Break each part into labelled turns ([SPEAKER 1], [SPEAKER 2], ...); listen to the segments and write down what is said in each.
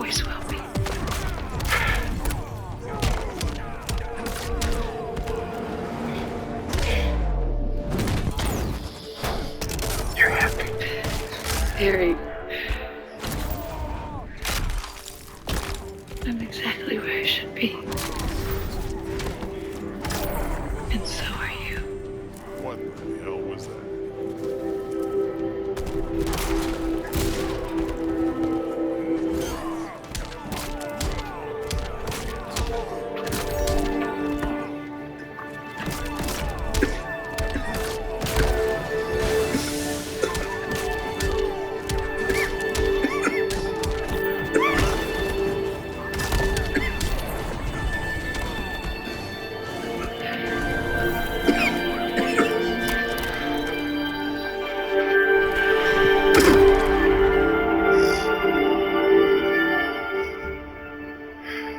[SPEAKER 1] always will be.
[SPEAKER 2] You're happy.
[SPEAKER 1] Very. I'm exactly where I should be. And so are you.
[SPEAKER 3] What the hell was that?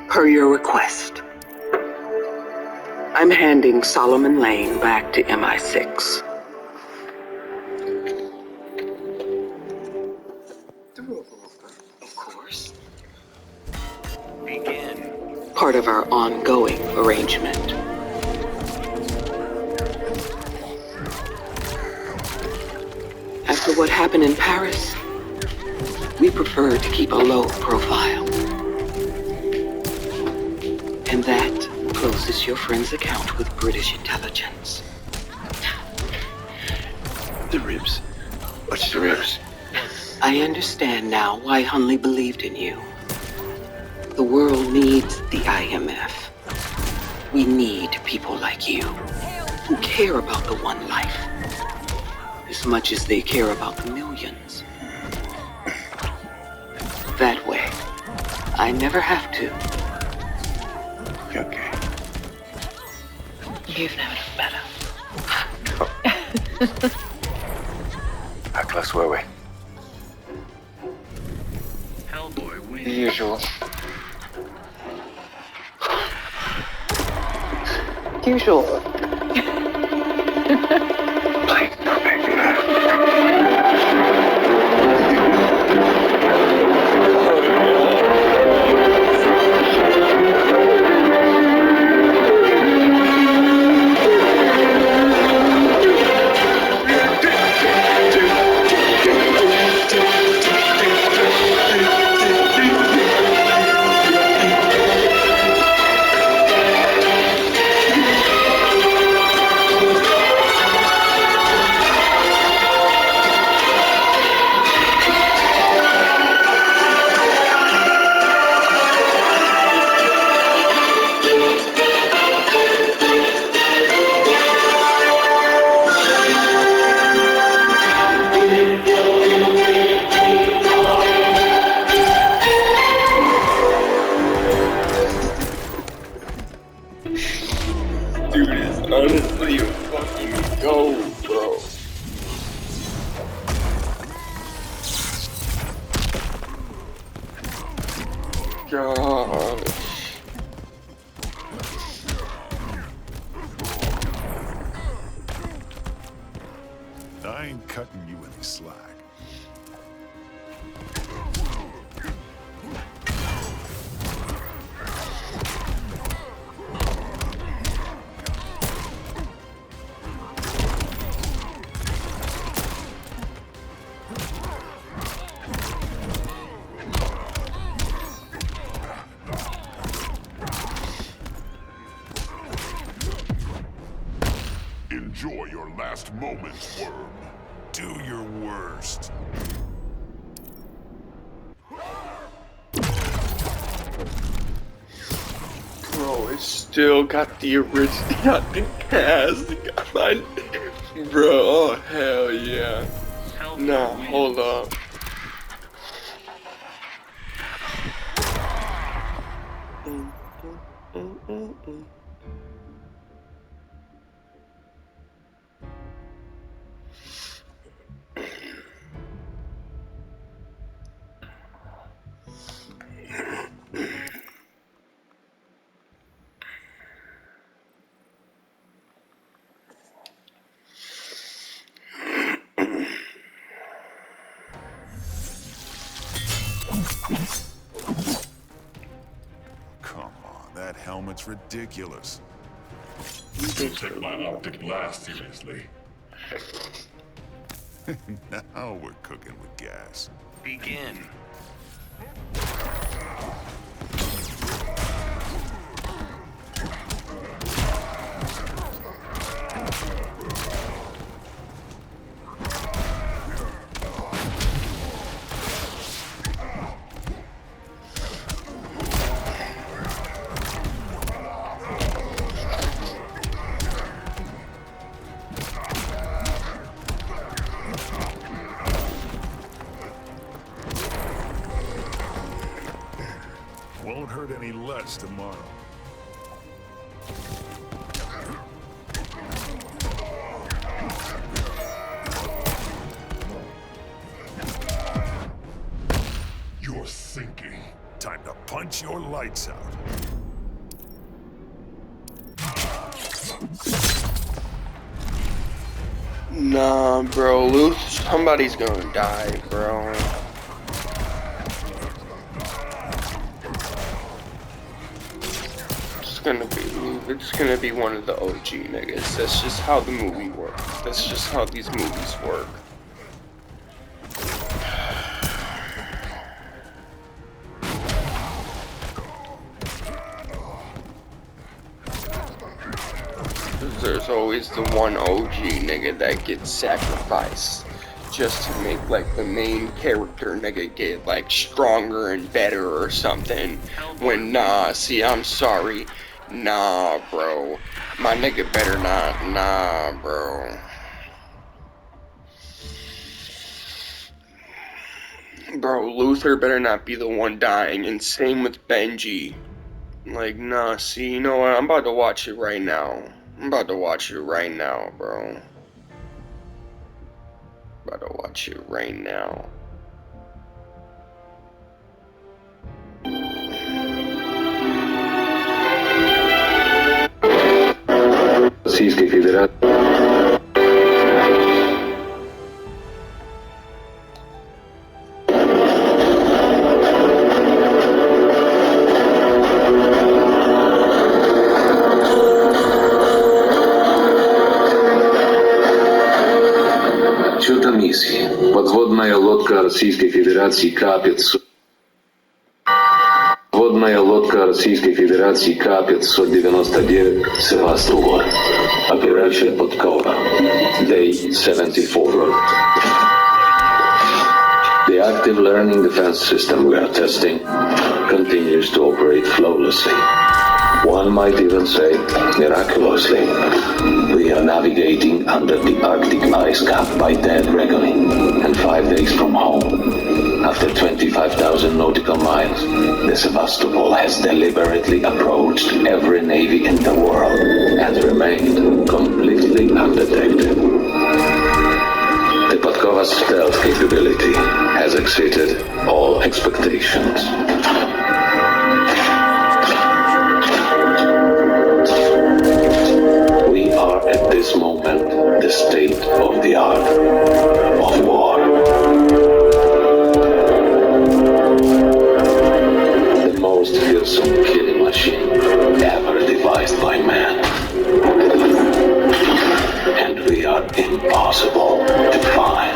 [SPEAKER 4] Per your request, I'm handing Solomon Lane back to MI6. Of course.
[SPEAKER 2] Begin.
[SPEAKER 4] Part of our ongoing arrangement. After what happened in Paris, we prefer to keep a low profile. And that closes your friend's account with British intelligence.
[SPEAKER 2] The ribs. What's the ribs?
[SPEAKER 4] I understand now why Hunley believed in you. The world needs the IMF. We need people like you who care about the one life as much as they care about the millions. That way, I never have to.
[SPEAKER 2] Okay.
[SPEAKER 1] You've never done better.
[SPEAKER 2] How close were we?
[SPEAKER 3] Hellboy
[SPEAKER 2] The
[SPEAKER 3] wins.
[SPEAKER 2] usual.
[SPEAKER 4] Usual.
[SPEAKER 2] Please don't make me laugh. Dude, it's honestly a fucking go, bro. God.
[SPEAKER 3] I ain't cutting you any slack. Enjoy your last moments, worm. Do your worst.
[SPEAKER 5] Bro, it still got the original, got the cast, got my, bro, oh hell yeah. Nah, hold up.
[SPEAKER 3] It's ridiculous.
[SPEAKER 6] Don't take my optic blast seriously.
[SPEAKER 3] Now we're cooking with gas.
[SPEAKER 2] Begin.
[SPEAKER 3] Won't hurt any less tomorrow.
[SPEAKER 6] You're sinking.
[SPEAKER 3] Time to punch your lights out.
[SPEAKER 5] Nah, bro, Luth, somebody's gonna die, bro. It's gonna be one of the OG niggas. That's just how the movie works. That's just how these movies work. There's always the one OG nigga that gets sacrificed just to make like the main character nigga get like stronger and better or something. When nah, see, I'm sorry. Nah, bro. My nigga better not. Nah, bro. Bro, Luther better not be the one dying, and same with Benji. Like, nah, see, you know what? I'm about to watch it right now. I'm about to watch it right now, bro. About to watch it right now.
[SPEAKER 7] Российской Федерации. Отчет о миссии. Подводная лодка Российской Федерации К-500. Подводная лодка Российской Федерации К-599 Севастополь. Operation Podkova. Day 74. The active learning defense system we are testing continues to operate flawlessly. One might even say, miraculously. We are navigating under the Arctic ice cap by dead reckoning, and 5 days from home. After 25,000 nautical miles, the Sevastopol has deliberately approached every navy in the world and remained completely undetected. The Podkova's stealth capability has exceeded all expectations. We are at this moment the state of the art of war. The most fearsome killing machine ever devised by man. And we are impossible to find.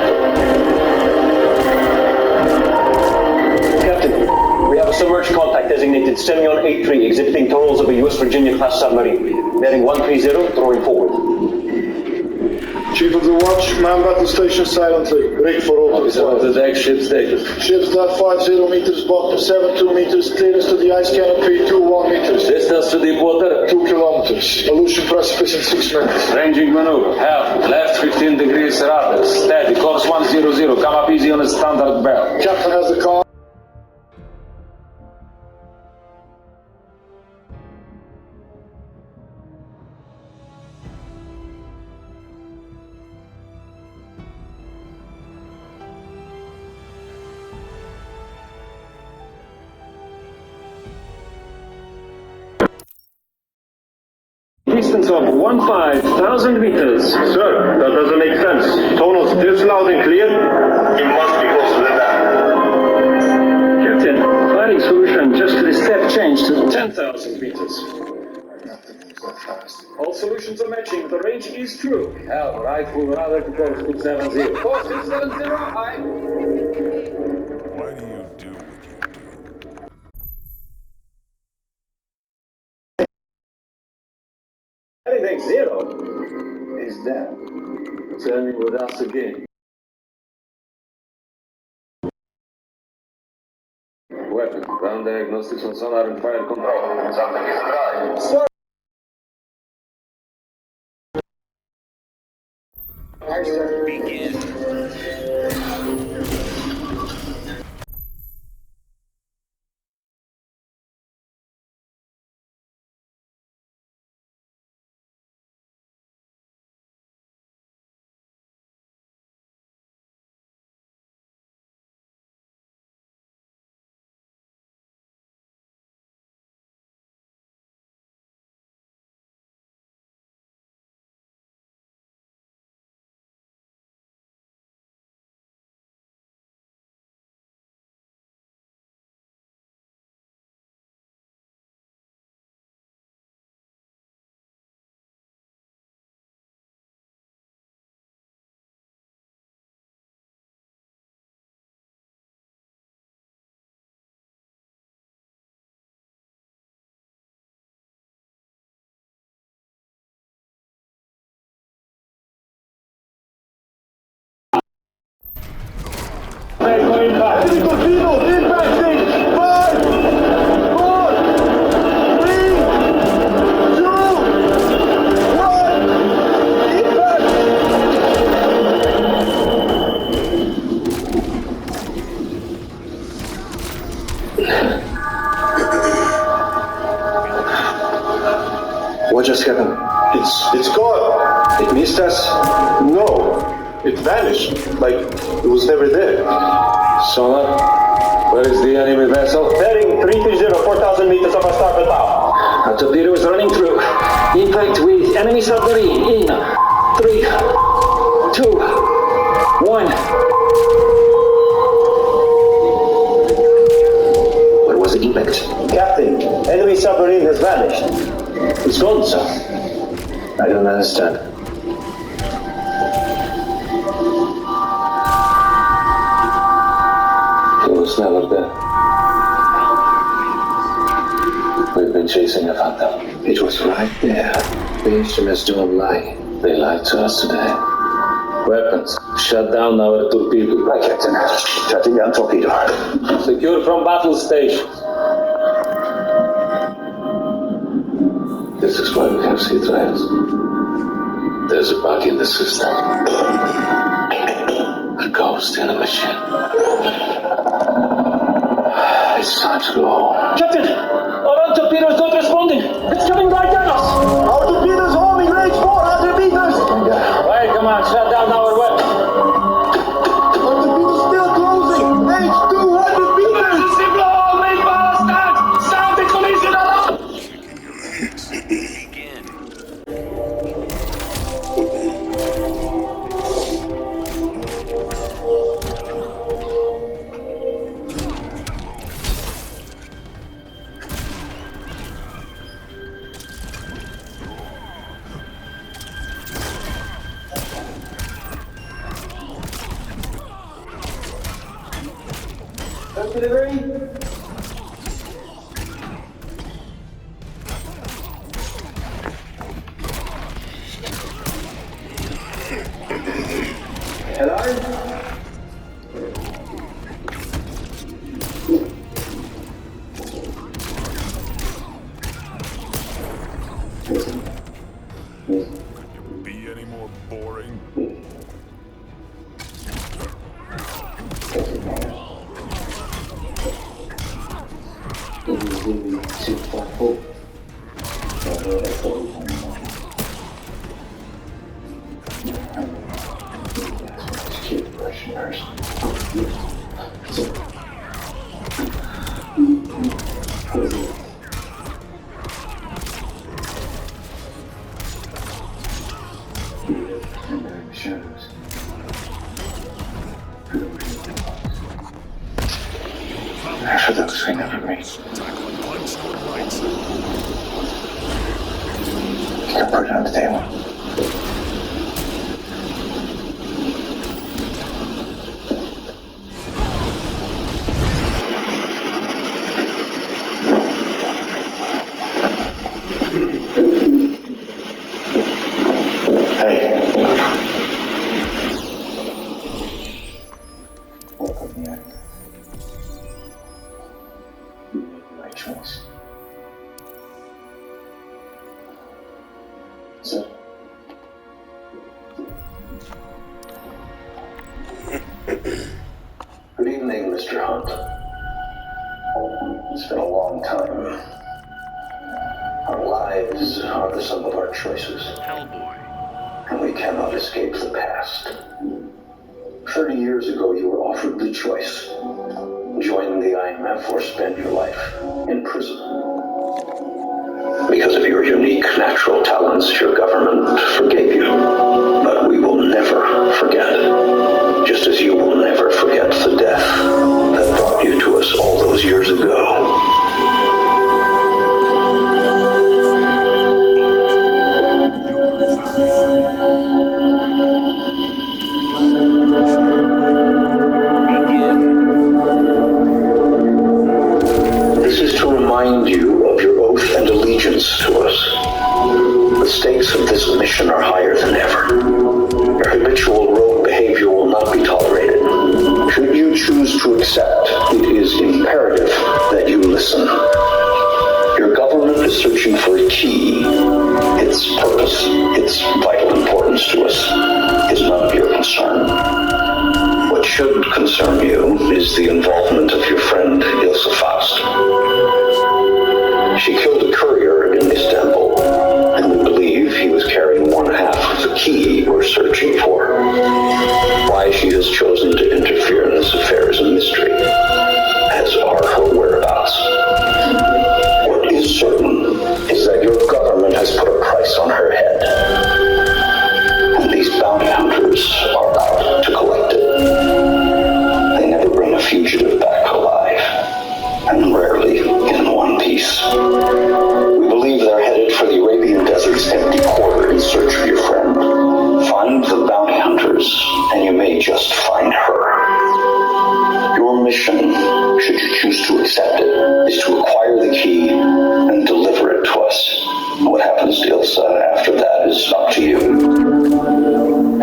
[SPEAKER 8] Captain, we have a submerged contact designated Semyon 83 exhibiting totals of a U.S. Virginia-class submarine. Bearing 130, throwing forward.
[SPEAKER 9] Chief of the watch, man battle station silently. Rig for all.
[SPEAKER 7] Officer of the deck, ship status.
[SPEAKER 9] Ship's depth 50 meters, bottom 72 meters, clearance to the ice canopy 21 meters.
[SPEAKER 7] Distance to deep water.
[SPEAKER 9] 2 kilometers. Aleutian precipice in 6 minutes.
[SPEAKER 7] Ranging maneuver. Half. Left 15 degrees rudder. Steady. Course 100. Come up easy on a standard bell.
[SPEAKER 9] Captain has the call.
[SPEAKER 8] Distance of 15,000 meters.
[SPEAKER 9] Sir, that doesn't make sense. Tonals this loud and clear. It must be closer than that.
[SPEAKER 8] Captain, firing solution just to the step change to 10,000 meters.
[SPEAKER 7] fast.
[SPEAKER 8] All solutions are matching. The range is true.
[SPEAKER 7] Hell, right, we'd rather to call 670. Call 670, I...
[SPEAKER 3] Why do you do what you do?
[SPEAKER 8] Anything zero.
[SPEAKER 7] Is that? Tell me with us again. Weapon, ground diagnostics on sonar and fire control. Something isn't right. Sir!
[SPEAKER 9] Critical field impacting! 5, 4, 3, 2, 1, impact!
[SPEAKER 8] What just happened?
[SPEAKER 9] It's gone.
[SPEAKER 8] It missed us?
[SPEAKER 9] No, it vanished. Like it was never there.
[SPEAKER 7] Sonar, where is the enemy vessel?
[SPEAKER 8] Bearing 330, 4,000 meters of our starboard bow.
[SPEAKER 7] A torpedo is running through. Impact with enemy submarine in 3, 2, 1. Where was the impact?
[SPEAKER 8] Captain, enemy submarine has vanished.
[SPEAKER 7] It's gone, sir. I don't understand. It was never there. We've been chasing a phantom. It was right there. The instruments don't lie. They lied to us today. Weapons. Shut down our torpedo.
[SPEAKER 8] Right, Captain. Shutting down torpedo.
[SPEAKER 7] Secure from battle stations. This is why we have sea trials. There's a bug in the system. A ghost in a machine. It's time to go.
[SPEAKER 8] Captain, our torpedo is not responding. It's coming right at us.
[SPEAKER 9] Our torpedoes homing range 400 meters.
[SPEAKER 7] Right, come on, shut down our weapon.
[SPEAKER 9] Our torpedoes still closing. Range 200 meters.
[SPEAKER 3] Be any more boring?
[SPEAKER 7] For those who never meet.
[SPEAKER 3] Tackle a punch to the right.
[SPEAKER 7] You can put it on the table. Good evening, Mr. Hunt. It's been a long time. Our lives are the sum of our choices. Hellboy. And we cannot escape the past. 30 years ago, you were offered the choice. Join the IMF or spend your life in prison. Because of your unique natural talents, your government forgave you. But we will never forget. Just as you will never forget the death that brought you to us all those years ago. This is to remind you of your oath and allegiance to us. The stakes of this mission are higher than ever. Your habitual rogue behavior will not be tolerated. Should you choose to accept, it is imperative that you listen. Your government is searching for a key. Its purpose, its vital importance to us, is none of your concern. What should concern you is the involvement of your friend Ilsa Faust. She killed a courier in Istanbul, and we believe he was carrying one half of the key we're searching for. Why she has chosen to interfere in this affair is a mystery, as are her whereabouts. What is certain is that your government has put a price on her head, and these bounty hunters are out to collect it. They never bring a fugitive back alive, and rarely in one piece. We believe they're headed for the Arabian Desert's empty quarter in search of your friend. Find the bounty hunters, and you may just find her. Your mission, should you choose to accept it, is to acquire the key and deliver it to us. What happens to Ilsa after that is up to you.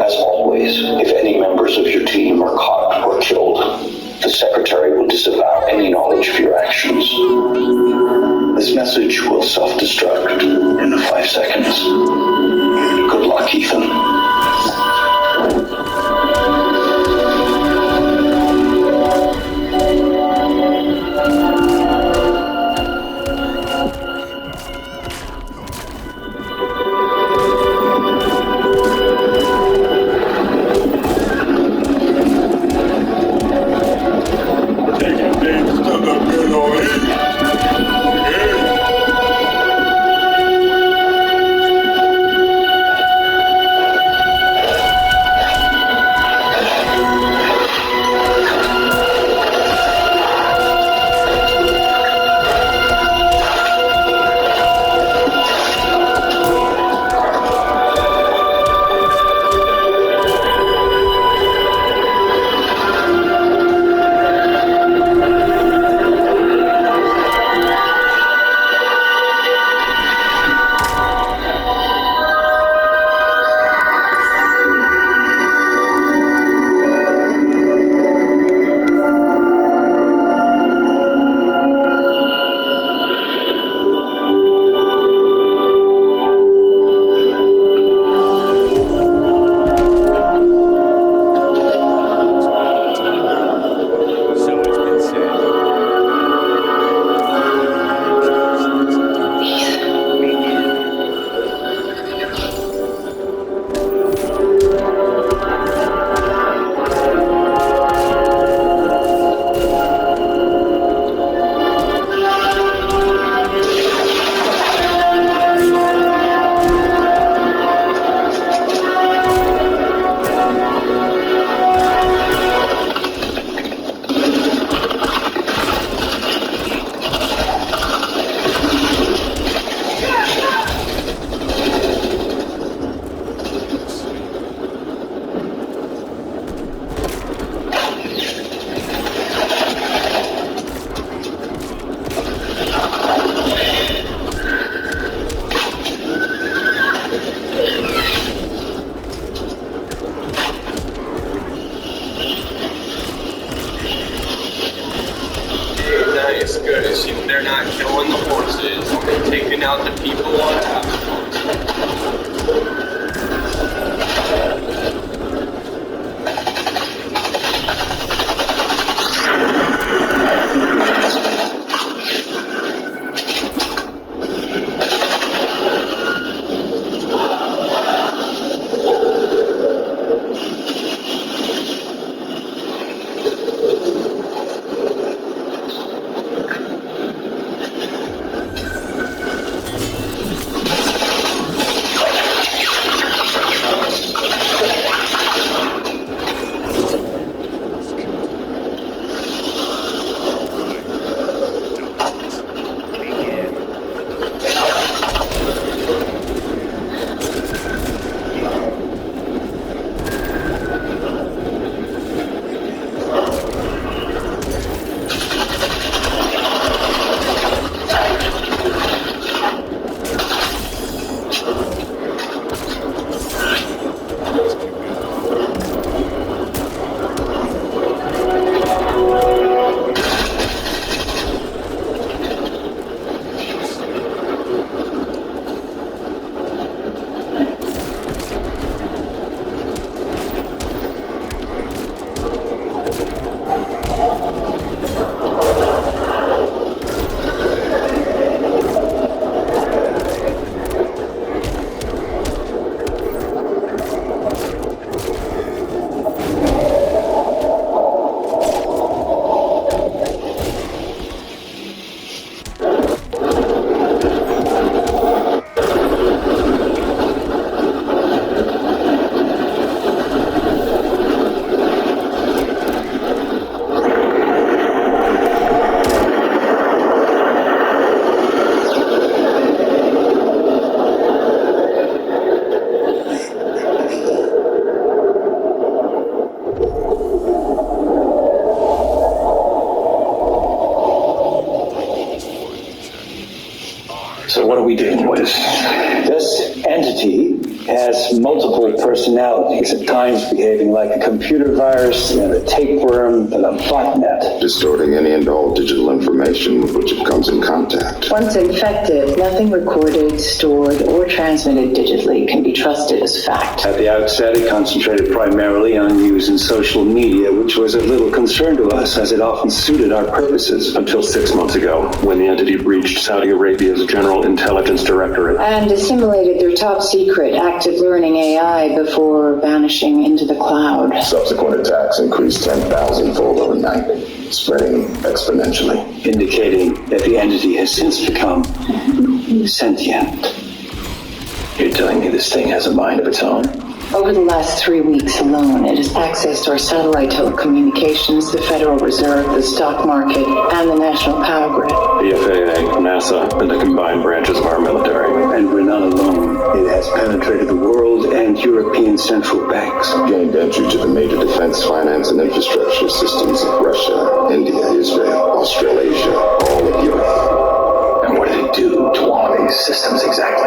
[SPEAKER 7] As always, if any members of your team are caught or killed, the Secretary will disavow any knowledge of your actions. This message will self-destruct in 5 seconds. Good luck, Ethan.
[SPEAKER 5] see they're not killing the horses and taking out the people on top of the
[SPEAKER 8] So what are we dealing with? This entity has multiple personalities, at times behaving like a computer virus, then a tapeworm, then a botnet.
[SPEAKER 7] Distorting any and all digital information with which it comes in contact.
[SPEAKER 10] Once infected, nothing recorded, stored, or transmitted digitally can be trusted as fact.
[SPEAKER 8] At the outset, it concentrated primarily on using social media, which was of little concern to us, as it often suited our purposes.
[SPEAKER 11] Until 6 months ago, when the entity breached Saudi Arabia's General Intelligence Directorate.
[SPEAKER 10] And assimilated their top secret active learning AI before vanishing into the cloud.
[SPEAKER 7] Subsequent attacks increased 10,000-fold overnight, spreading exponentially.
[SPEAKER 8] Indicating that the entity has since become sentient. You're telling me this thing has a mind of its own?
[SPEAKER 10] Over the last 3 weeks alone, it has accessed our satellite telecommunications, the Federal Reserve, the stock market, and the national power grid.
[SPEAKER 11] The FAA, NASA, and the combined branches of our military.
[SPEAKER 8] And we're not alone. It has penetrated the world and European central banks.
[SPEAKER 7] Gained entry to the major defense, finance, and infrastructure systems of Russia, India, Israel, Australasia, all of Europe.
[SPEAKER 8] And what did it do to all these systems exactly?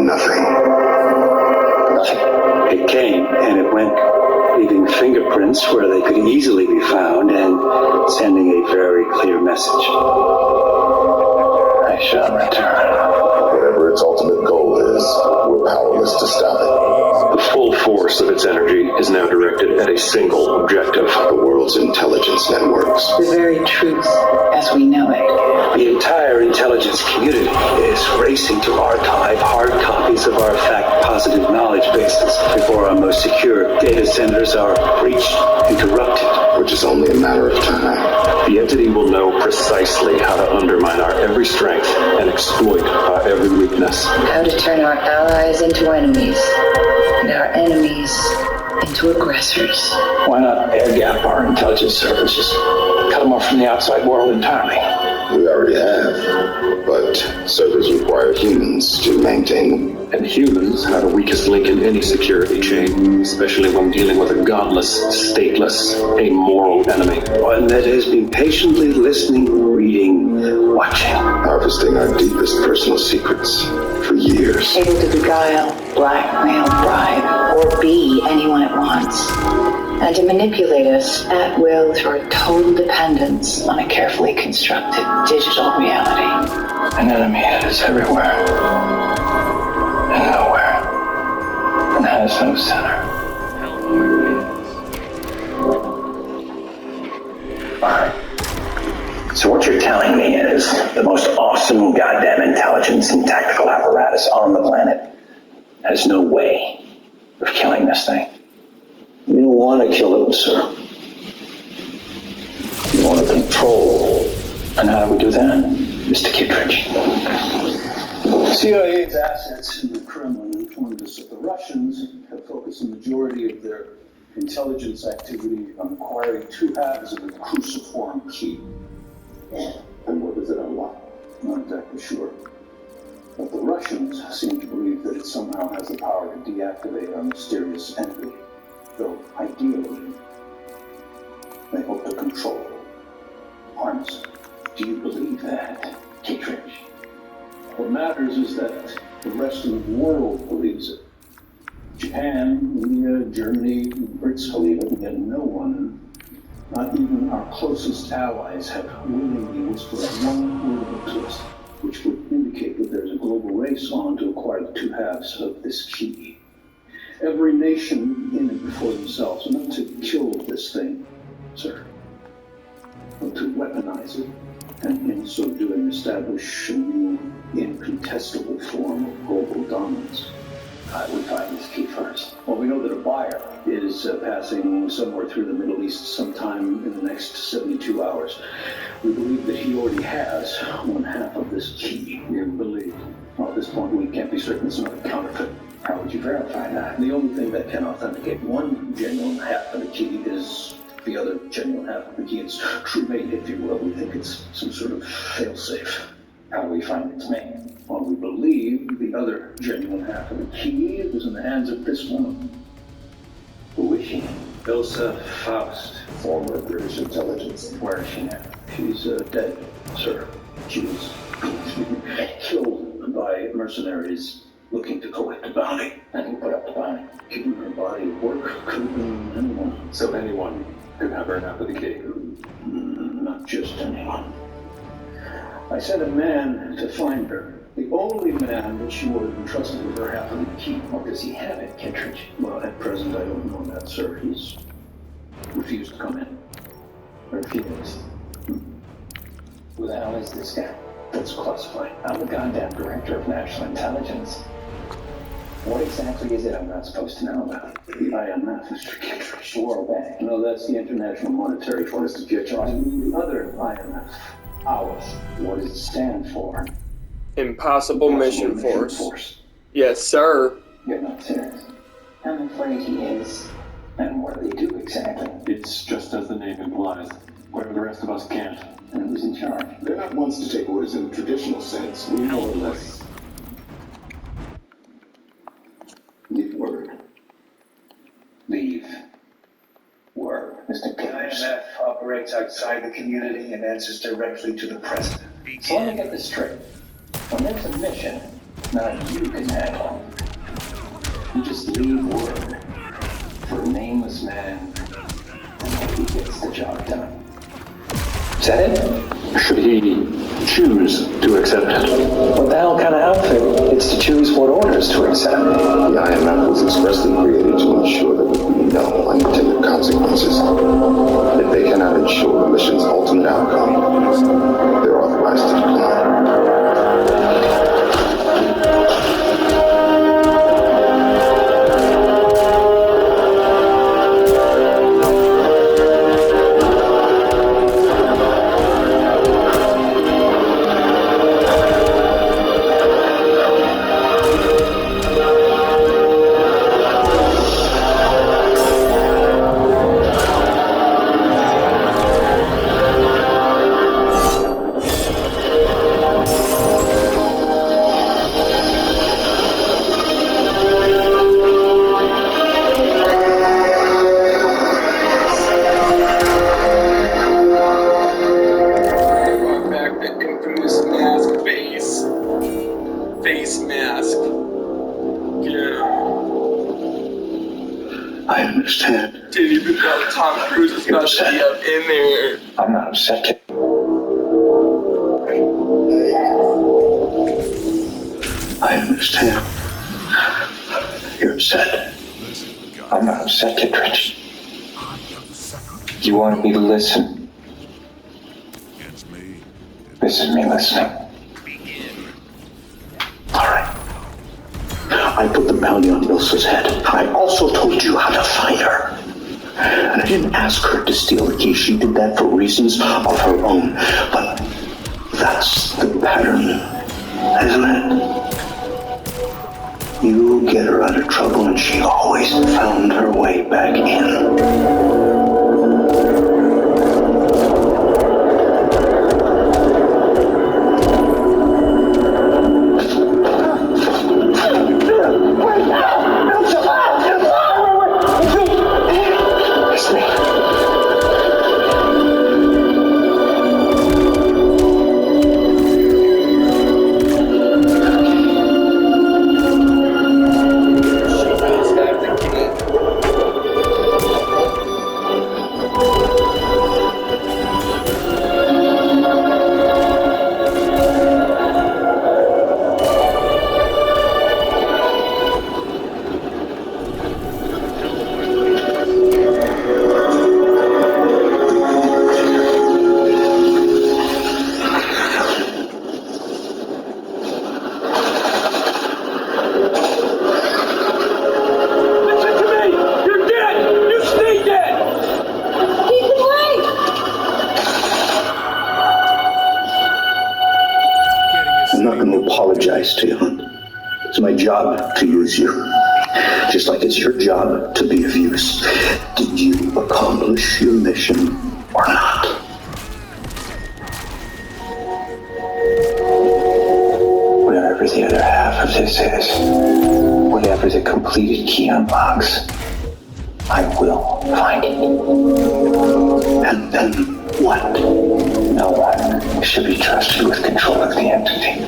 [SPEAKER 7] Nothing.
[SPEAKER 8] It came and it went, leaving fingerprints where they could easily be found and sending a very clear message. I shall return.
[SPEAKER 7] Whatever its ultimate goal is, we're powerless to stop it.
[SPEAKER 11] The full force of its energy is now directed at a single objective.
[SPEAKER 7] The world's intelligence networks.
[SPEAKER 10] The very truth as we know it.
[SPEAKER 8] The entire intelligence community is racing to archive hard copies of our fact-positive knowledge bases before our most secure data centers are breached and corrupted.
[SPEAKER 7] Which is only a matter of time.
[SPEAKER 11] The entity will know precisely how to undermine our every strength and exploit our every weakness.
[SPEAKER 10] How to turn our allies into enemies, and our enemies into aggressors.
[SPEAKER 8] Why not air gap our intelligence services? Cut them off from the outside world entirely.
[SPEAKER 7] We already have, but servers require humans to maintain them.
[SPEAKER 11] And humans are the weakest link in any security chain, especially when dealing with a godless, stateless, amoral enemy.
[SPEAKER 8] One that has been patiently listening, reading, watching.
[SPEAKER 7] Harvesting our deepest personal secrets for years.
[SPEAKER 10] Able to beguile, blackmail, bribe, or be anyone it wants. and to manipulate us at will through a total dependence on a carefully constructed digital reality.
[SPEAKER 8] An enemy is everywhere and nowhere, and has no center. Alright. So what you're telling me is the most awesome goddamn intelligence and tactical apparatus on the planet has no way of killing this thing. You don't want to kill it, sir. You want to control. And how do we do that, Mr. Kittredge? CIA's assets in the Kremlin informed us that the Russians have focused the majority of their intelligence activity on acquiring 2 halves of the cruciform key. And what does it unlock? Not exactly sure. But the Russians seem to believe that it somehow has the power to deactivate our mysterious enemy. Though, ideally, they hope to control, harness. Do you believe that, Kittredge? What matters is that the rest of the world believes it. Japan, India, Germany, Brits believe it, and yet no one, not even our closest allies, have willingly whispered one word of truth, which would indicate that there's a global race on to acquire the 2 halves of this key. Every nation in it before themselves, not to kill this thing, sir, but to weaponize it, and in so doing establish a new, incontestable form of global dominance. How do we find this key first? Well, we know that a buyer is passing somewhere through the Middle East sometime in the next 72 hours. We believe that he already has 1/2 of this key. You believe? Well, at this point, we can't be certain it's not a counterfeit. How would you verify that? The only thing that can authenticate one genuine half of the key is the other genuine half of the key. Its true mate, if you will. We think it's some sort of failsafe. How do we find its mate? Well, we believe the other genuine half of the key is in the hands of this woman. Who is she? Ilsa Faust. Former British intelligence. Where is she now? She's dead, sir. She was killed by mercenaries looking to collect a bounty. And who put up the bounty? Keeping her body at work could have been anyone. So anyone could have her half of the key? Not just anyone. I sent a man to find her. The only man that she would have entrusted with her half of the key. Or does he have it, Kittredge? Well, at present, I don't know that, sir. He's refused to come in. Refused? Who the hell is this guy? That's classified. I'm the goddamn director of national intelligence. What exactly is it I'm not supposed to know about? The IMF, Mr. Kittredge. The World Bank. No, that's the International Monetary Fund, Mr. Kittredge. I mean the other IMF. Ours. What does it stand for?
[SPEAKER 5] Impossible Mission Force. Yes, sir.
[SPEAKER 8] You're not serious. I'm afraid he is. And what do they do exactly?
[SPEAKER 11] It's just as the name implies. Whatever the rest of us can't.
[SPEAKER 8] And who's in charge?
[SPEAKER 12] They're not ones to take orders in the traditional sense. We more or less leave word.
[SPEAKER 8] Leave word. Mr. Kittredge. The IMF operates outside the community and answers directly to the president. So let me get this straight. When there's a mission, not you can handle, you just leave word for a nameless man and hope he gets the job done. Is that it?
[SPEAKER 11] Should he choose to accept it?
[SPEAKER 8] What the hell kind of outfit gets to choose what orders to accept?
[SPEAKER 12] The IMF was expressly created to ensure there would be no unintended consequences. If they cannot ensure the mission's ultimate outcome, they're authorized to decline.
[SPEAKER 8] I understand.
[SPEAKER 5] Didn't even know Tom Cruise was about to be up in there.
[SPEAKER 8] I'm not upset, kid. I understand. You're upset. I'm not upset, Kittredge. You wanted me to listen. This is me listening. All right. I put the bounty on Ilsa's head. I also told you how to find her. And I didn't ask her to steal the key. She did that for reasons of her own. But that's the pattern, isn't it? You get her out of trouble and she always found her way back in. To you. It's my job to use you, just like it's your job to be of use. Did you accomplish your mission or not? Whatever the other half of this is, whatever the completed key unlocks, I will find it. And then what? No one should be trusted with control of the entity.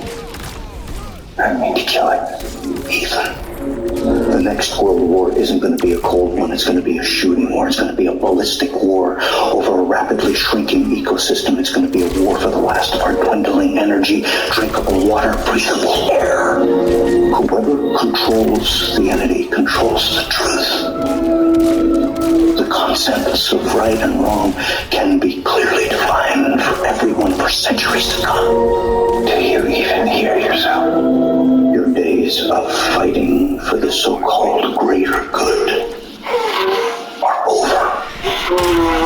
[SPEAKER 8] I mean to kill it, even. The next world war isn't going to be a cold one. It's going to be a shooting war. It's going to be a ballistic war over a rapidly shrinking ecosystem. It's going to be a war for the last of our dwindling energy, drinkable water, breathable air. Whoever controls the entity controls the truth. The concepts of right and wrong can be clearly defined for everyone for centuries to come. Do you even hear yourself? Your days of fighting for the so-called greater good are over.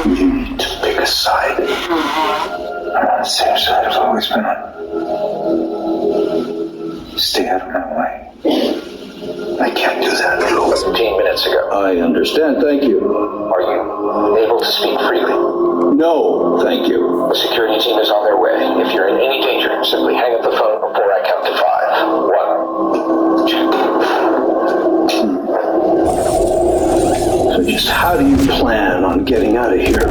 [SPEAKER 8] You need to pick a side. I'm on the same side I've always been on. Stay out of my way. I can't do that.
[SPEAKER 12] 17 minutes ago.
[SPEAKER 8] I understand, thank you.
[SPEAKER 12] Are you able to speak freely?
[SPEAKER 8] No, thank you.
[SPEAKER 12] The security team is on their way. If you're in any danger, simply hang up the phone before I count to 5. 1, 2.
[SPEAKER 8] So just how do you plan on getting out of here?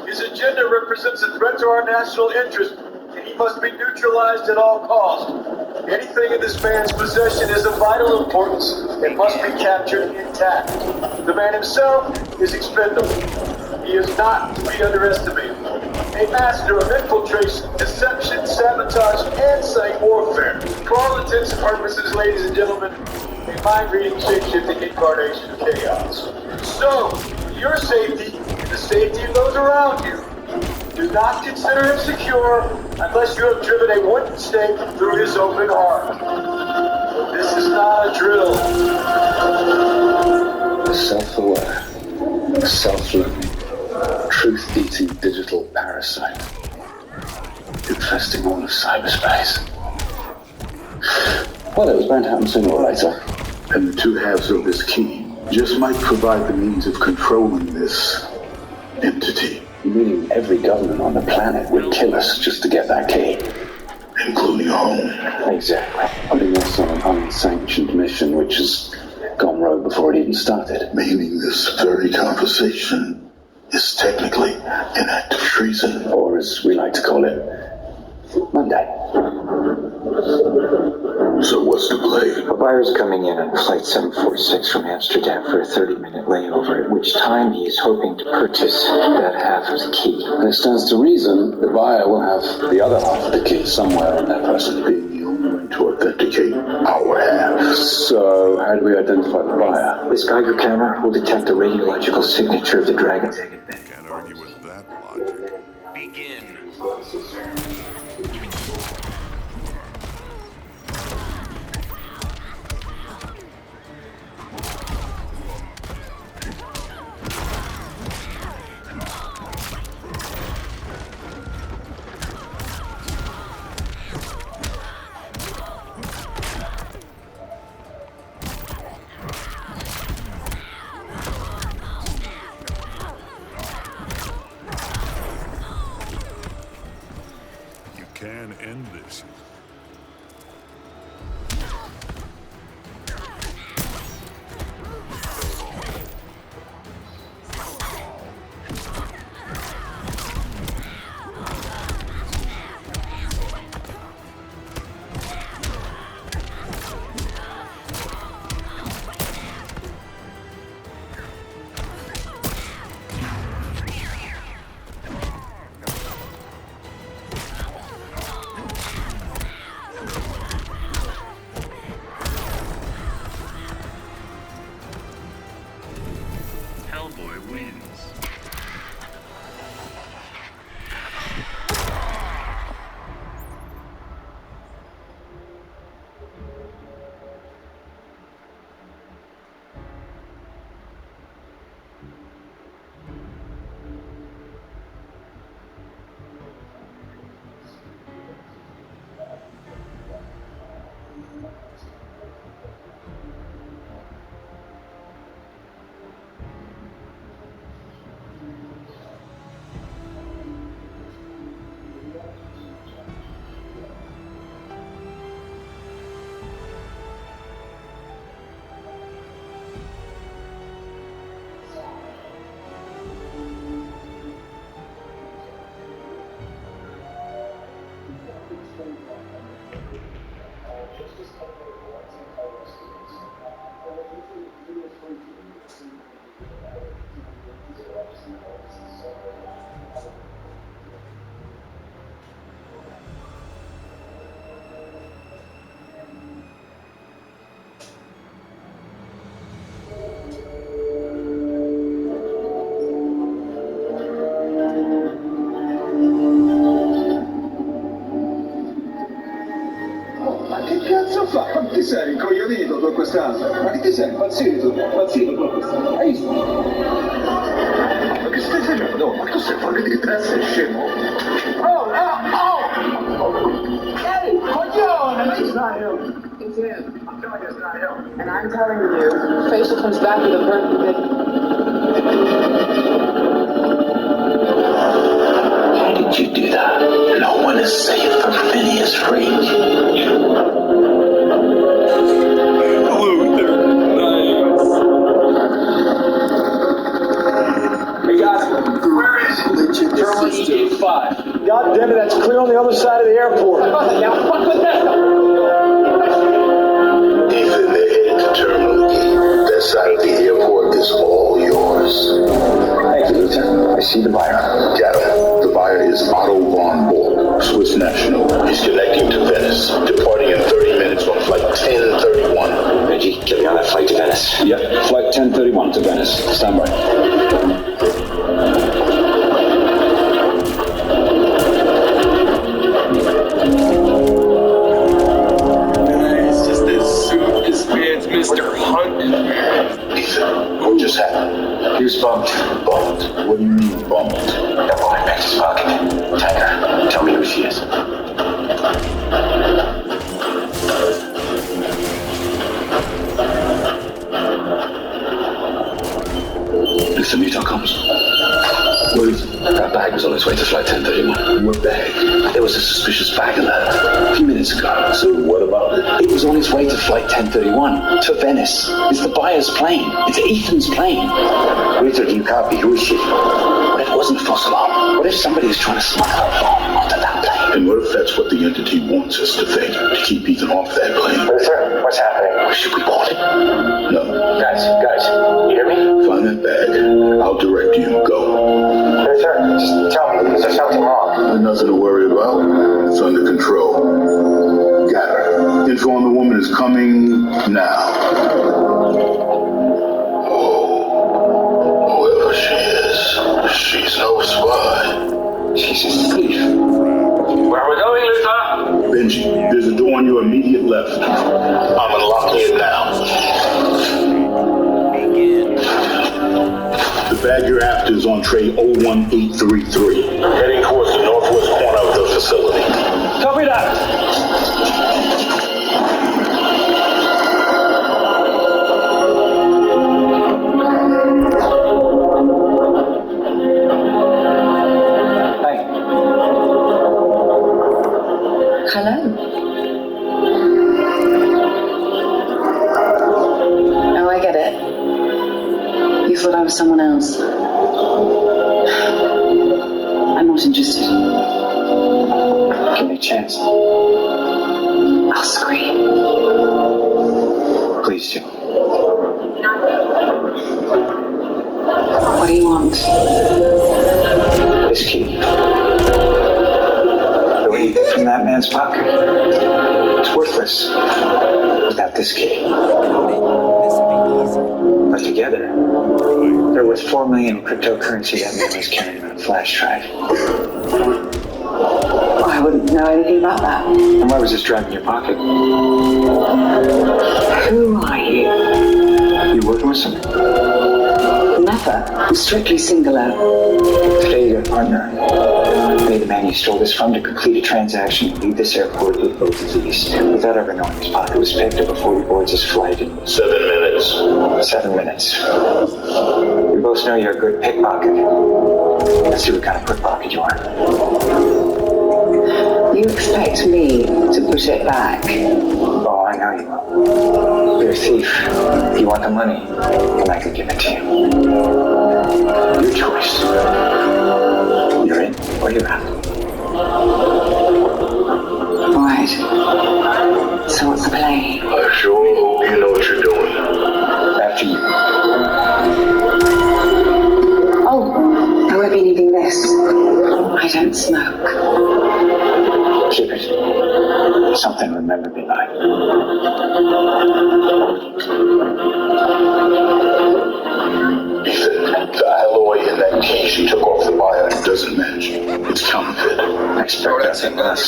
[SPEAKER 9] His agenda represents a threat to our national interest, and he
[SPEAKER 13] must be neutralized at all costs. Anything in this man's possession is of vital importance and must be captured intact. The man himself is expendable. He is not to be underestimated. A master of infiltration, deception, sabotage, and psych warfare. For all intents and purposes, ladies and gentlemen, a mind-reading, shape-shifting incarnation of chaos. So, for your safety and the safety of those around you, do not consider him secure unless you have driven a wooden stake through his open heart. This is not a drill.
[SPEAKER 7] A self-aware, a self-learning, truth-eating digital parasite infesting all of cyberspace. Well, it was bound to happen sooner or later.
[SPEAKER 14] And the two halves of this key just might provide the means of controlling this entity.
[SPEAKER 7] Meaning every government on the planet would kill us just to get that key.
[SPEAKER 14] Including home.
[SPEAKER 7] Exactly. Putting us on an unsanctioned mission which has gone rogue before it even started.
[SPEAKER 14] Meaning this very conversation is technically an act of treason.
[SPEAKER 7] Or as we like to call it, Monday.
[SPEAKER 14] So what's the play?
[SPEAKER 15] A buyer's coming in on flight 746 from Amsterdam for a 30-minute layover, at which time he is hoping to purchase that half of the key.
[SPEAKER 7] And it stands to reason the buyer will have the other half of the key somewhere on their person.
[SPEAKER 14] Being the only way to authenticate our half.
[SPEAKER 7] So how do we identify the buyer?
[SPEAKER 15] This Geiger camera will detect the radiological signature of the Dragon's Egg.
[SPEAKER 3] Can't argue with that logic. Begin. Can end this. Hellboy wins.
[SPEAKER 13] Ma che sei incoglionito tu quest'anno? Ma che ti sei impazzito? Impazzito tu quest'anno? Hai visto? Ma che stai facendo? Ma tu sei fuori di testa, scemo? Oh, Eddie, coglione! It's him. I'm telling you it's not him. And I'm telling you, Facial comes back with a burnt.
[SPEAKER 7] How did you do that? No one is safe from Phineas Freak.
[SPEAKER 13] Hey guys, where is it? Terminal EJ5. God damn it, that's clear on the other side of the airport. Now fuck with that.
[SPEAKER 14] Ethan, they're headed to Terminal E. That side of the airport is all yours.
[SPEAKER 15] Thank you, Lieutenant. I see the buyer.
[SPEAKER 14] Got him. The buyer is Otto von Borg, Swiss national. He's connecting to Venice, departing in 30 minutes on flight 1031.
[SPEAKER 15] Reggie, get me on that flight to Venice.
[SPEAKER 8] Yep, flight 1031 to Venice. Stand by.
[SPEAKER 5] Mr. Hunt.
[SPEAKER 14] Ethan, what just happened?
[SPEAKER 15] He was bumped.
[SPEAKER 14] Bumped? What do you mean bumped?
[SPEAKER 15] That boy picked his pocket. Tiger, tell me who she is.
[SPEAKER 14] Listen, Utah comes. Where is it?
[SPEAKER 15] That bag was on its way to flight 1031.
[SPEAKER 14] What bag? There was a suspicious bag in that a few minutes ago. So what about it?
[SPEAKER 15] It was on its way to flight 1031 to Venice. It's the buyer's plane. It's Ethan's plane. Richard, do you copy? Who is she? What if it wasn't Fossilon? What if somebody was trying to smuggle a bomb onto that plane?
[SPEAKER 14] And what if that's what the entity wants us to think? To keep Ethan off that plane?
[SPEAKER 15] Luther, what's happening?
[SPEAKER 14] Should we call it? No.
[SPEAKER 15] Guys, you hear me?
[SPEAKER 14] Find that bag. I'll direct you. Go.
[SPEAKER 15] Luther, just tell me, is there something wrong?
[SPEAKER 14] There's nothing to worry about. It's under control. Got her. Info on the woman is coming now. Oh, whoever she is, she's no spy.
[SPEAKER 15] She's a thief. Where are we going, Luther?
[SPEAKER 14] Benji, there's a door on your immediate left. I'm unlocking it now. The bag you're after is on tray 01833. Heading towards the northwest corner of the facility.
[SPEAKER 13] Copy that.
[SPEAKER 10] Hello. Oh, I get it. You thought I was someone else. I'm not interested.
[SPEAKER 15] Give me a chance.
[SPEAKER 10] I'll scream.
[SPEAKER 15] Please do.
[SPEAKER 10] What do you want?
[SPEAKER 15] This key. From that man's pocket. It's worthless without this key. But together, they're worth 4 million in cryptocurrency that man was carrying on a flash drive.
[SPEAKER 10] I wouldn't know anything about that.
[SPEAKER 15] And why was this drive in your pocket?
[SPEAKER 10] Who are you?
[SPEAKER 15] You working with someone?
[SPEAKER 10] Never. I'm strictly singular.
[SPEAKER 15] Today, your partner paid the man you stole this from to complete a transaction and leave this airport with both of these without ever knowing his pocket was picked up before he boards his flight in
[SPEAKER 14] 7 minutes.
[SPEAKER 15] 7 minutes. We both know you're a good pickpocket. Let's see what kind of pickpocket you are.
[SPEAKER 10] You expect me to put it back?
[SPEAKER 15] Oh, I know you will. You're a thief. You want the money, and I can give it to you. Your choice. You're in or you're out.
[SPEAKER 10] Alright. So what's the play?
[SPEAKER 14] I sure hope you know what you're doing.
[SPEAKER 15] After you.
[SPEAKER 10] Oh, I won't be needing this. I don't smoke.
[SPEAKER 15] Keep it. Something to remember me by.
[SPEAKER 14] Ethan, the alloy in that key she took off the buyer doesn't match. It's counterfeit.
[SPEAKER 5] Bro, that's enough.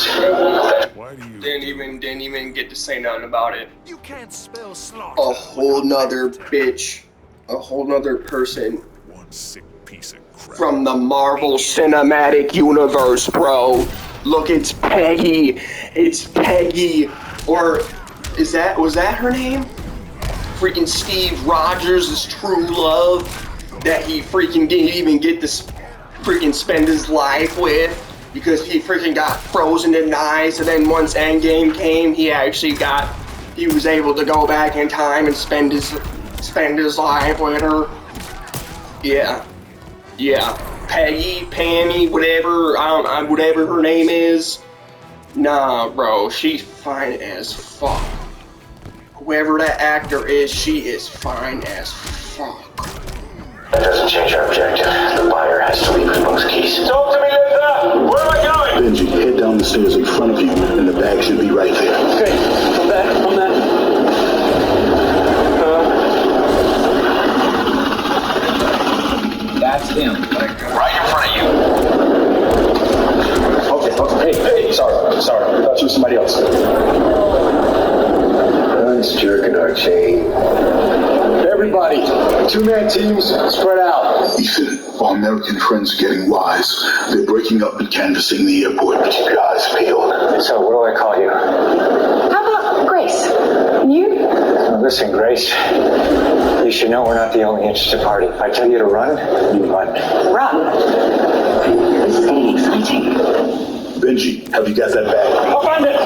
[SPEAKER 5] Didn't even get to say nothing about it.
[SPEAKER 6] You can't spell slot.
[SPEAKER 5] A whole nother bitch. A whole nother person.
[SPEAKER 6] One sick piece of crap.
[SPEAKER 5] From the Marvel Cinematic Universe, bro. Look, it's Peggy. It's Peggy. Or was that her name? Freaking Steve Rogers' true love that he freaking didn't even get to freaking spend his life with because he freaking got frozen in ice, and then once Endgame came, he was able to go back in time and spend his life with her. Yeah. Peggy, Pammy, whatever, whatever her name is. Nah, bro, she's fine as fuck. Whoever that actor is, she is fine as fuck.
[SPEAKER 15] That doesn't change our objective. The buyer has to leave with both keys.
[SPEAKER 9] Talk to me, Linda! Where am I going?
[SPEAKER 14] Benji, head down the stairs in front of you, and the bag should be right there.
[SPEAKER 15] Okay, I'm there.
[SPEAKER 16] That's him.
[SPEAKER 15] Right in front of you.
[SPEAKER 8] Okay. Hey, sorry. I thought you were somebody else.
[SPEAKER 12] It's jerking our chain.
[SPEAKER 8] Everybody, 2-man teams, spread out.
[SPEAKER 14] Ethan, our American friends are getting wise. They're breaking up and canvassing the airport. Keep your eyes peeled.
[SPEAKER 15] So, what do I call you?
[SPEAKER 10] How about Grace? You?
[SPEAKER 15] Listen, Grace. You should know we're not the only interested party. If I tell you to run, you run.
[SPEAKER 10] Run. This is getting exciting.
[SPEAKER 14] Benji, have you got that bag?
[SPEAKER 8] I found it.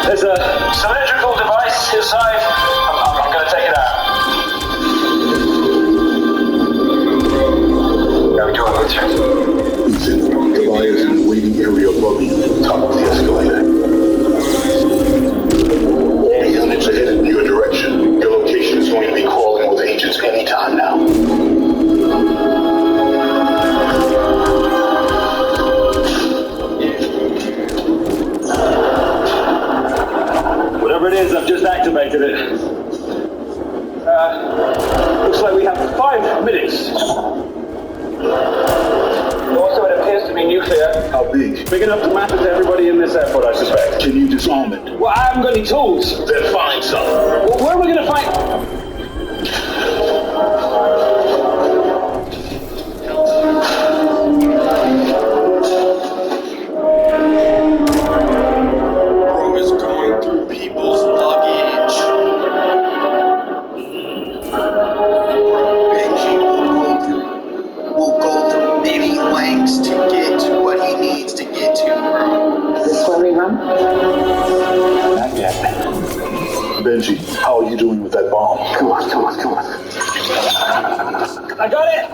[SPEAKER 9] There's a cylindrical device inside. I'm gonna take it out.
[SPEAKER 15] How we doing, Luther?
[SPEAKER 14] Ethan, the buyer's in the waiting area above you, top of the escalator. All units are headed in your direction. Your location is going to be crawling with agents anytime now.
[SPEAKER 8] Whatever it is, I've just activated it. Looks like we have 5 minutes. Also, it appears to be nuclear.
[SPEAKER 14] How big?
[SPEAKER 8] Big enough to matter to everybody in this airport, I suspect.
[SPEAKER 14] Can you disarm it?
[SPEAKER 8] Well, I haven't got any tools.
[SPEAKER 14] Then find some.
[SPEAKER 8] Well, where are we going to find...
[SPEAKER 5] Bro is going through people's luggage.
[SPEAKER 17] Benji will go through many lengths to get to what he needs to get to, bro.
[SPEAKER 10] Is this where we run?
[SPEAKER 15] Not yet.
[SPEAKER 14] Benji, how are you doing with that bomb?
[SPEAKER 15] Come on.
[SPEAKER 8] I got it!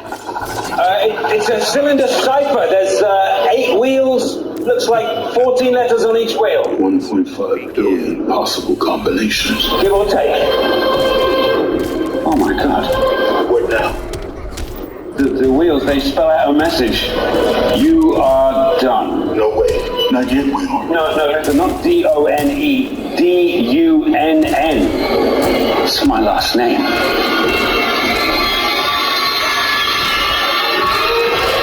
[SPEAKER 8] It's a cylinder cipher. There's 8 wheels. Looks like 14 letters on each wheel.
[SPEAKER 14] 1.5 billion possible combinations.
[SPEAKER 8] Give or take.
[SPEAKER 15] Oh my God.
[SPEAKER 14] What now?
[SPEAKER 8] The wheels, they spell out a message. You are done.
[SPEAKER 14] No way. Not yet, we are.
[SPEAKER 8] No, they're not D-O-N-E. D-U-N-N.
[SPEAKER 15] It's my last name.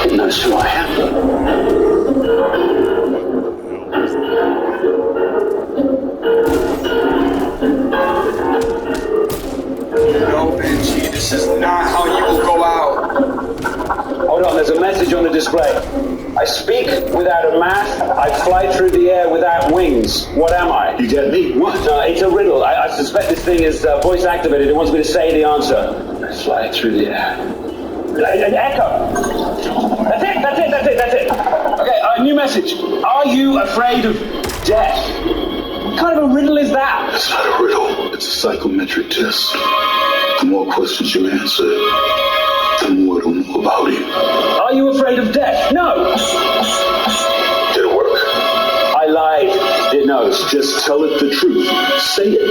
[SPEAKER 15] It knows who I am.
[SPEAKER 5] No, Benji, this is not how you will go out.
[SPEAKER 8] Hold on, there's a message on the display. I speak without a mouth. I fly through the air without wings. What am I?
[SPEAKER 14] You get me? What?
[SPEAKER 8] No, it's a riddle. I suspect this thing is voice activated. It wants me to say the answer.
[SPEAKER 15] I fly through the air.
[SPEAKER 8] An echo. That's it. Okay, new message. Are you afraid of death? What kind of a riddle is that?
[SPEAKER 14] It's not a riddle. It's a psychometric test. The more questions you answer, the more it'll know about you.
[SPEAKER 8] Are you afraid of death? No.
[SPEAKER 14] Did it work?
[SPEAKER 8] I lied. It knows.
[SPEAKER 14] Just tell it the truth. Say it.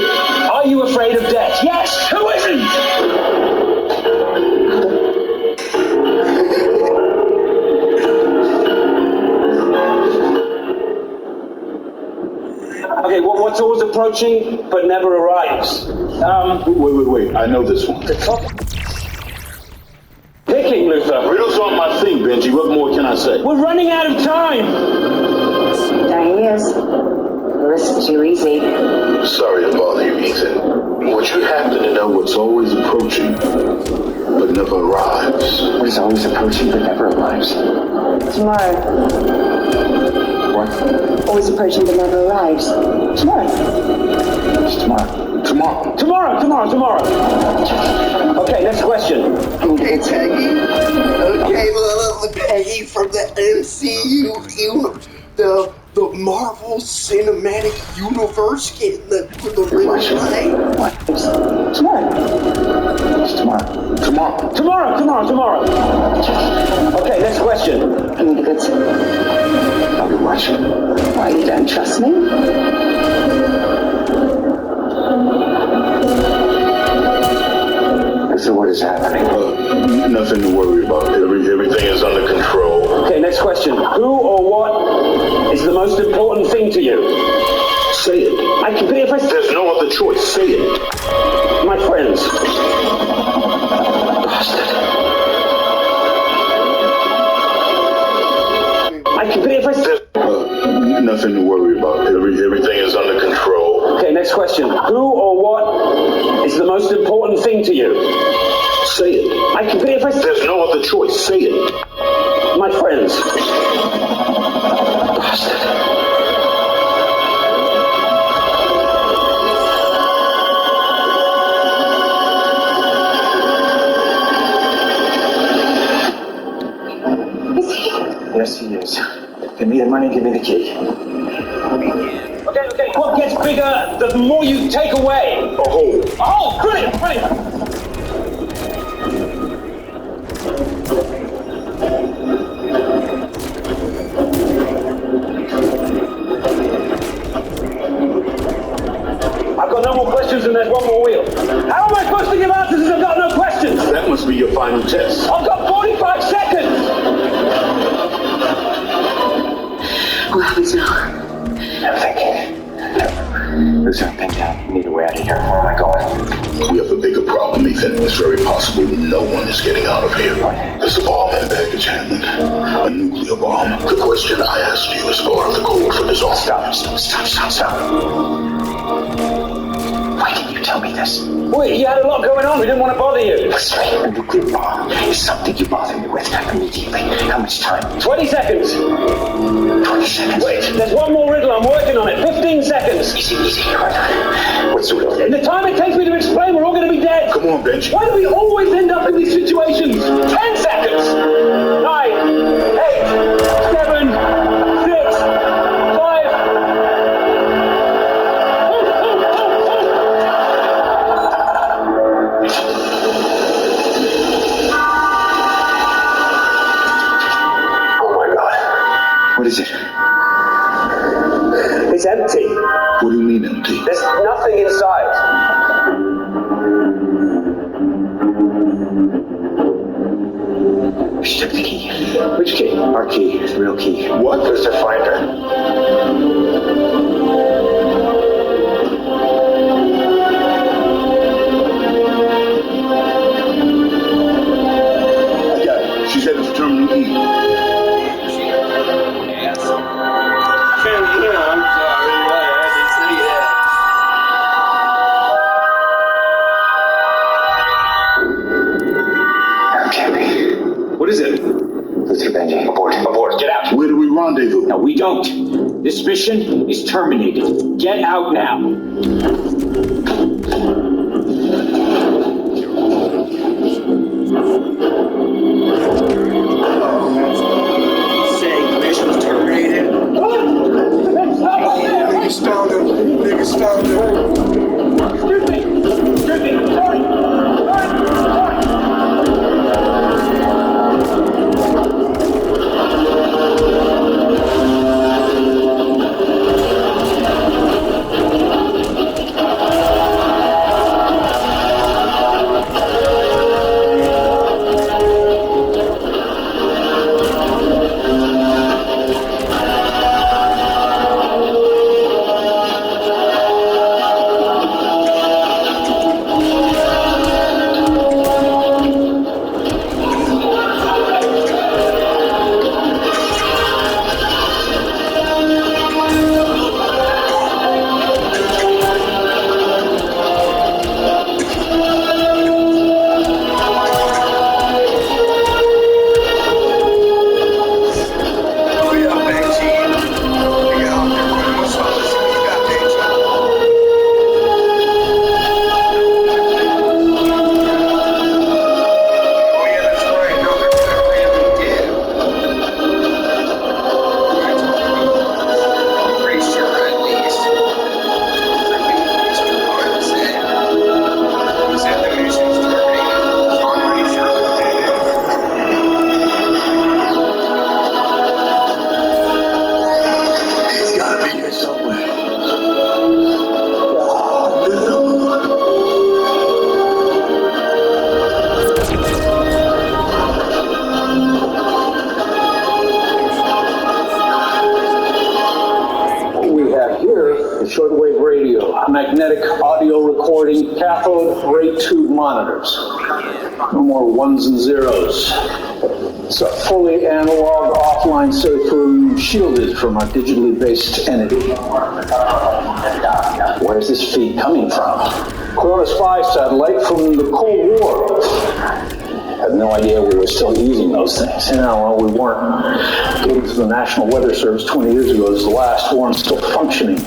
[SPEAKER 8] Are you afraid of death? Yes. Who isn't? Okay, what's always approaching but never arrives?
[SPEAKER 14] Wait. I know this one.
[SPEAKER 8] Picking, Luther.
[SPEAKER 14] Riddles aren't my thing, Benji. What more can I say?
[SPEAKER 8] We're running out of time.
[SPEAKER 10] There he is. This is too easy.
[SPEAKER 14] Sorry to bother you, Ethan. Would you happen to know what's always approaching but never arrives?
[SPEAKER 15] What is always approaching but never arrives?
[SPEAKER 10] Tomorrow.
[SPEAKER 15] What?
[SPEAKER 10] Always approaching but never arrives. Tomorrow.
[SPEAKER 15] It's tomorrow.
[SPEAKER 8] Tomorrow. Okay, next question.
[SPEAKER 17] Okay, Peggy. Okay, little Peggy from the MCU, the Marvel Cinematic Universe getting the green light.
[SPEAKER 15] What? Tomorrow. It's tomorrow. Tomorrow. Okay, next question.
[SPEAKER 10] I need a good sleep.
[SPEAKER 15] I'll be watching.
[SPEAKER 10] Why, you don't trust me?
[SPEAKER 15] So what is happening?
[SPEAKER 14] Nothing to worry about. Everything is under control.
[SPEAKER 15] Okay, next question. Who or what is the most important thing to you?
[SPEAKER 14] Say it.
[SPEAKER 15] I can if I...
[SPEAKER 14] There's no other choice. Say it.
[SPEAKER 15] My friends.
[SPEAKER 14] Bastard.
[SPEAKER 15] I can if I...
[SPEAKER 14] Nothing to worry about. Everything is under control.
[SPEAKER 15] Okay, next question. Who or what is the most important thing to you?
[SPEAKER 14] Say it.
[SPEAKER 15] I can if I...
[SPEAKER 14] There's no other choice. Say it.
[SPEAKER 15] My friends.
[SPEAKER 14] Bastard.
[SPEAKER 15] Yes, he is. Give me the money, give me the key. Okay. What gets bigger the more you take away?
[SPEAKER 14] A hole.
[SPEAKER 15] Oh, brilliant. I've got no more questions and there's one more wheel. How am I supposed to give answers if I've got no questions?
[SPEAKER 14] That must be your final test.
[SPEAKER 15] I've got 45 seconds!
[SPEAKER 10] What happens now?
[SPEAKER 15] I'm thinking. Listen, pin down. We need a way out of here. Where am I going?
[SPEAKER 14] We have a bigger problem, Ethan. It's very possible no one is getting out of here. There's a bomb and baggage handling. A nuclear bomb. The question I asked you is part of the code for this office.
[SPEAKER 15] Stop. Why didn't you tell me this? Wait, you had a lot going on. We didn't want to bother you. Listen, a nuclear bomb is something you bother me with immediately. How much time? 20 seconds. 20 seconds? Wait, there's one more riddle. I'm working on it. 15 seconds.
[SPEAKER 14] Easy. Hold on. What's the riddle?
[SPEAKER 15] In the time it takes me to explain, we're all going to be dead.
[SPEAKER 14] Come on, Bench.
[SPEAKER 15] Why do we always end up in these situations? 10 seconds. 9, 8, 7, 6, 5.
[SPEAKER 14] What is it?
[SPEAKER 15] It's empty.
[SPEAKER 14] What do you mean empty?
[SPEAKER 15] There's nothing inside. She took the key. Which key? Our key. The real key.
[SPEAKER 14] What?
[SPEAKER 15] Goes to find her.
[SPEAKER 14] I got it. She's headed for Terminal E.
[SPEAKER 5] I'm sorry, I had to say that.
[SPEAKER 15] That can't be. What is it? Mr. Benji. Abort. Get out.
[SPEAKER 14] Where do we rendezvous?
[SPEAKER 15] No, we don't. This mission is terminated. Get out now.
[SPEAKER 17] Saying the mission was terminated. Niggas found him.
[SPEAKER 15] Excuse me. Sorry.
[SPEAKER 8] cathode ray tube monitors. No more ones and zeros. It's a fully analog offline safe room shielded from a digitally based entity. Where's this feed coming from? Cronus 5 satellite from the Cold War. Had no idea we were still using those things. Well, we weren't. Getting to the National Weather Service 20 years ago is the last one still functioning.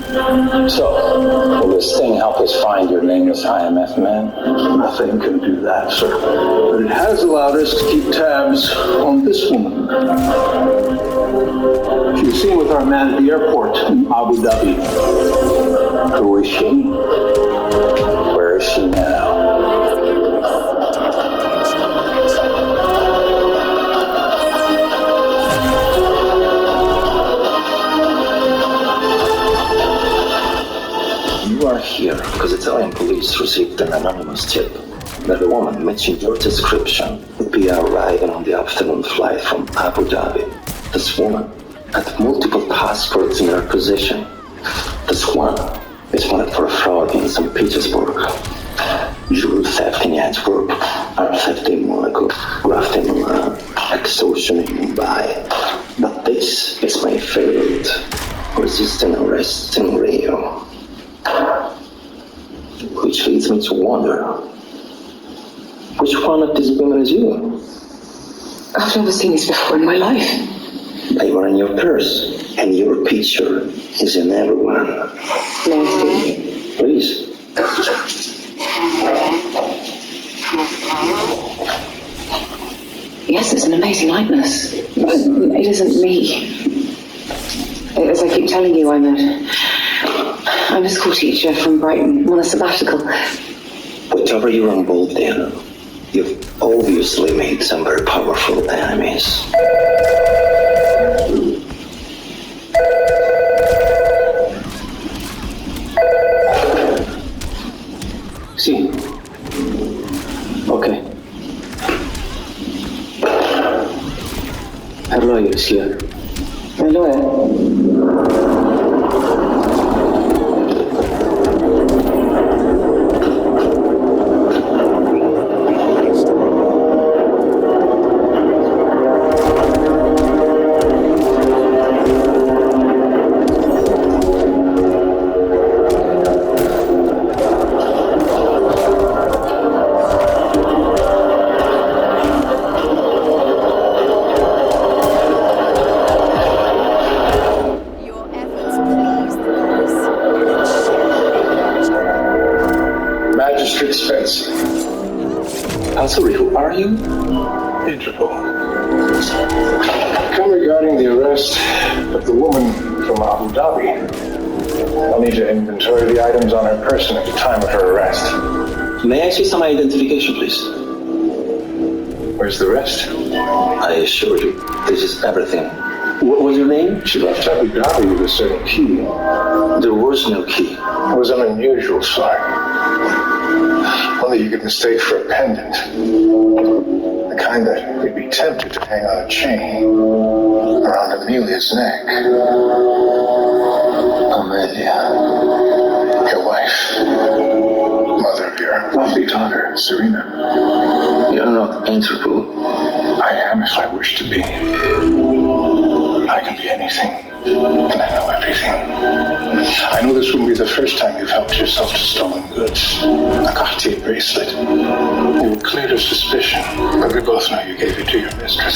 [SPEAKER 8] So, will this thing help us find your nameless IMF man? Nothing can do that, sir. But it has allowed us to keep tabs on this woman. She was seen with our man at the airport in Abu Dhabi. Who is she? Where is she now?
[SPEAKER 7] You are here because Italian police received an anonymous tip that a woman matching your description would be arriving on the afternoon flight from Abu Dhabi. This woman had multiple passports in her possession. This one is wanted for fraud in St. Petersburg, jewel theft in Antwerp, art theft in Monaco, graft in Milan, extortion in Mumbai. But this is my favorite, resisting arrest in Rio. Which leads me to wonder, which one of these women is you?
[SPEAKER 10] I've never seen this before in my life.
[SPEAKER 7] They were in your purse, and your picture is in everyone.
[SPEAKER 10] Nasty.
[SPEAKER 7] Please.
[SPEAKER 10] Yes, it's an amazing likeness. But it isn't me. As I keep telling you, I'm a school teacher from Brighton, on a sabbatical.
[SPEAKER 7] Whatever you're involved in, you've obviously made some very powerful enemies.
[SPEAKER 8] See. Okay. Her lawyer is here.
[SPEAKER 10] My lawyer?
[SPEAKER 8] Magistrate Spence. I'm sorry, who are you? Interpol. Come regarding the arrest of the woman from Abu Dhabi. I'll need to inventory the items on her person at the time of her arrest.
[SPEAKER 7] May I see some identification, please?
[SPEAKER 8] Where's the rest?
[SPEAKER 7] I assure you, this is everything.
[SPEAKER 8] What was her name? She left Abu Dhabi with a certain key.
[SPEAKER 7] There was no key.
[SPEAKER 8] It was an unusual sort. One that you could mistake for a pendant. The kind that you'd be tempted to hang on a chain around Amelia's neck. Amelia. Your wife. Mother of your lovely daughter, Serena.
[SPEAKER 7] You're not Interpol.
[SPEAKER 8] I am if I wish to be. I can be anything, and I know everything. I know this wouldn't be the first time you've helped yourself to stolen goods. A Cartier bracelet. You were cleared of suspicion, but we both know you gave it to your mistress.